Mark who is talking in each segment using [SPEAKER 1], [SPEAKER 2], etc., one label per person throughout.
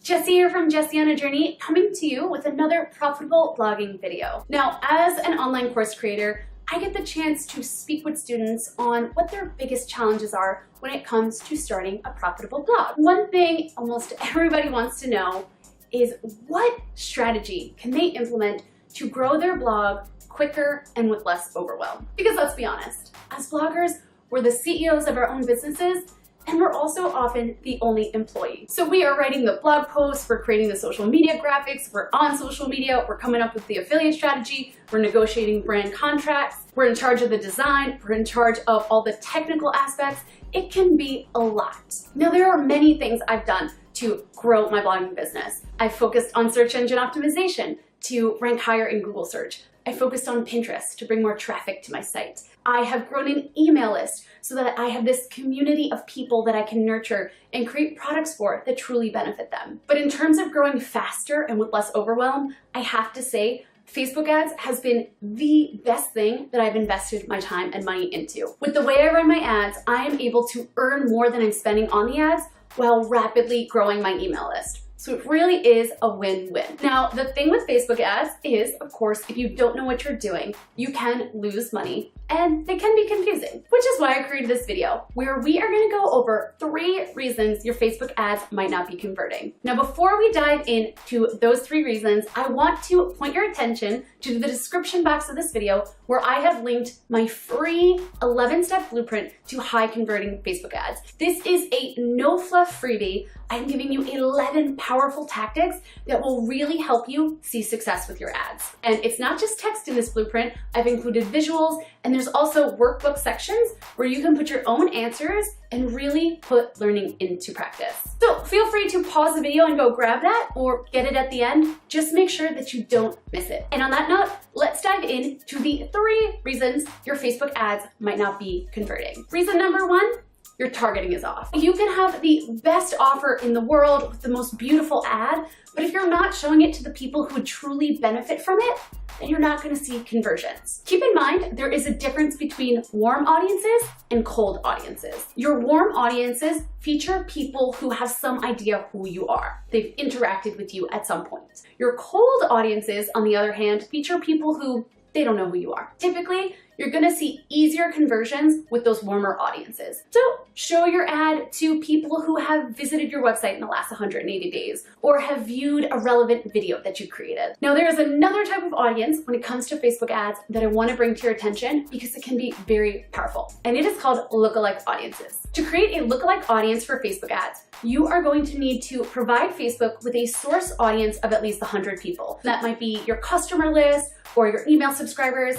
[SPEAKER 1] Jessie here from Jessie on a Journey, coming to you with another profitable blogging video. Now, as an online course creator, I get the chance to speak with students on what their biggest challenges are when it comes to starting a profitable blog. One thing almost everybody wants to know is what strategy can they implement to grow their blog quicker and with less overwhelm. Because let's be honest, as bloggers, we're the CEOs of our own businesses, and we're also often the only employee. So we are writing the blog posts, we're creating the social media graphics, we're on social media, we're coming up with the affiliate strategy, we're negotiating brand contracts, we're in charge of the design, we're in charge of all the technical aspects. It can be a lot. Now, there are many things I've done to grow my blogging business. I've focused on search engine optimization to rank higher in Google search. I focused on Pinterest to bring more traffic to my site. I have grown an email list so that I have this community of people that I can nurture and create products for that truly benefit them. But in terms of growing faster and with less overwhelm, I have to say Facebook ads has been the best thing that I've invested my time and money into. With the way I run my ads, I am able to earn more than I'm spending on the ads while rapidly growing my email list. So it really is a win-win. Now, the thing with Facebook ads is, of course, if you don't know what you're doing, you can lose money and they can be confusing, which is why I created this video where we are gonna go over 3 reasons your Facebook ads might not be converting. Now, before we dive into those 3 reasons, I want to point your attention to the description box of this video where I have linked my free 11-step blueprint to high converting Facebook ads. This is a no fluff freebie. I'm giving you 11 powerful tactics that will really help you see success with your ads. And it's not just text in this blueprint. I've included visuals, and there's also workbook sections where you can put your own answers and really put learning into practice. So feel free to pause the video and go grab that or get it at the end. Just make sure that you don't miss it. And on that note, let's dive into the 3 reasons your Facebook ads might not be converting. Reason number 1, your targeting is off. You can have the best offer in the world with the most beautiful ad, but if you're not showing it to the people who would truly benefit from it, then you're not gonna see conversions. Keep in mind, there is a difference between warm audiences and cold audiences. Your warm audiences feature people who have some idea who you are. They've interacted with you at some point. Your cold audiences, on the other hand, feature people who they don't know who you are. Typically, you're gonna see easier conversions with those warmer audiences. So show your ad to people who have visited your website in the last 180 days or have viewed a relevant video that you created. Now, there's another type of audience when it comes to Facebook ads that I wanna bring to your attention because it can be very powerful, and it is called lookalike audiences. To create a lookalike audience for Facebook ads, you are going to need to provide Facebook with a source audience of at least 100 people. That might be your customer list or your email subscribers.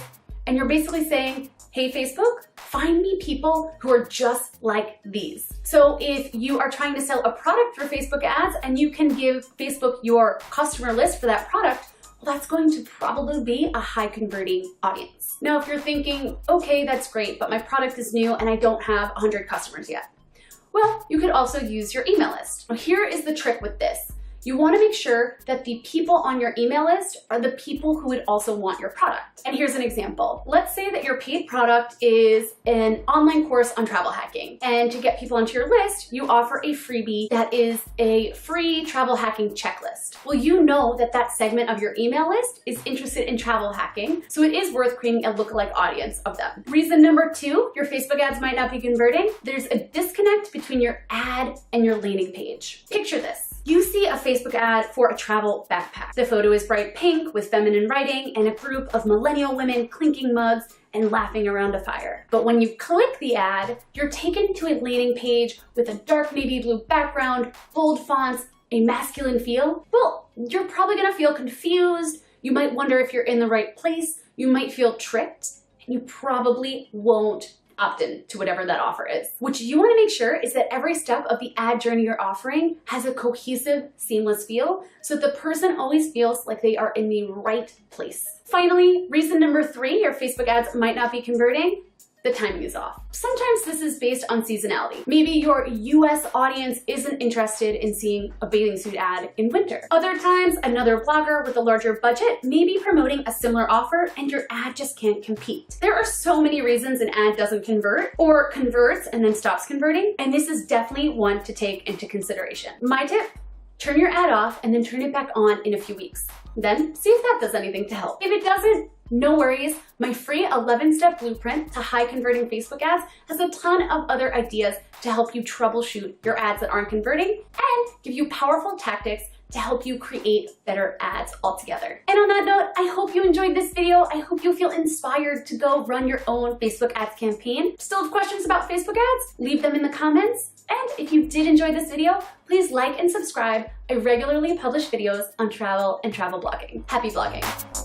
[SPEAKER 1] And you're basically saying, hey, Facebook, find me people who are just like these. So if you are trying to sell a product for Facebook ads and you can give Facebook your customer list for that product, well, that's going to probably be a high converting audience. Now, if you're thinking, okay, that's great, but my product is new and I don't have 100 customers yet. Well, you could also use your email list. Now, here is the trick with this. You want to make sure that the people on your email list are the people who would also want your product. And here's an example. Let's say that your paid product is an online course on travel hacking. And to get people onto your list, you offer a freebie that is a free travel hacking checklist. Well, you know that that segment of your email list is interested in travel hacking, so it is worth creating a lookalike audience of them. Reason number 2, your Facebook ads might not be converting. There's a disconnect between your ad and your landing page. Picture this. You see a Facebook ad for a travel backpack. The photo is bright pink with feminine writing and a group of millennial women clinking mugs and laughing around a fire. But when you click the ad, you're taken to a landing page with a dark navy blue background, bold fonts, a masculine feel. Well, you're probably gonna feel confused. You might wonder if you're in the right place. You might feel tricked, and you probably won't opt in to whatever that offer is. What you want to make sure is that every step of the ad journey you're offering has a cohesive, seamless feel so that the person always feels like they are in the right place. Finally, reason number 3 your Facebook ads might not be converting. The timing is off. Sometimes this is based on seasonality. Maybe your US audience isn't interested in seeing a bathing suit ad in winter. Other times, another blogger with a larger budget may be promoting a similar offer and your ad just can't compete. There are so many reasons an ad doesn't convert or converts and then stops converting, and this is definitely one to take into consideration. My tip: turn your ad off, and then turn it back on in a few weeks. Then see if that does anything to help. If it doesn't, no worries. My free 11-step blueprint to high converting Facebook ads has a ton of other ideas to help you troubleshoot your ads that aren't converting and give you powerful tactics to help you create better ads altogether. And on that note, I hope you enjoyed this video. I hope you feel inspired to go run your own Facebook ads campaign. Still have questions about Facebook ads? Leave them in the comments. And if you did enjoy this video, please like and subscribe. I regularly publish videos on travel and travel blogging. Happy blogging.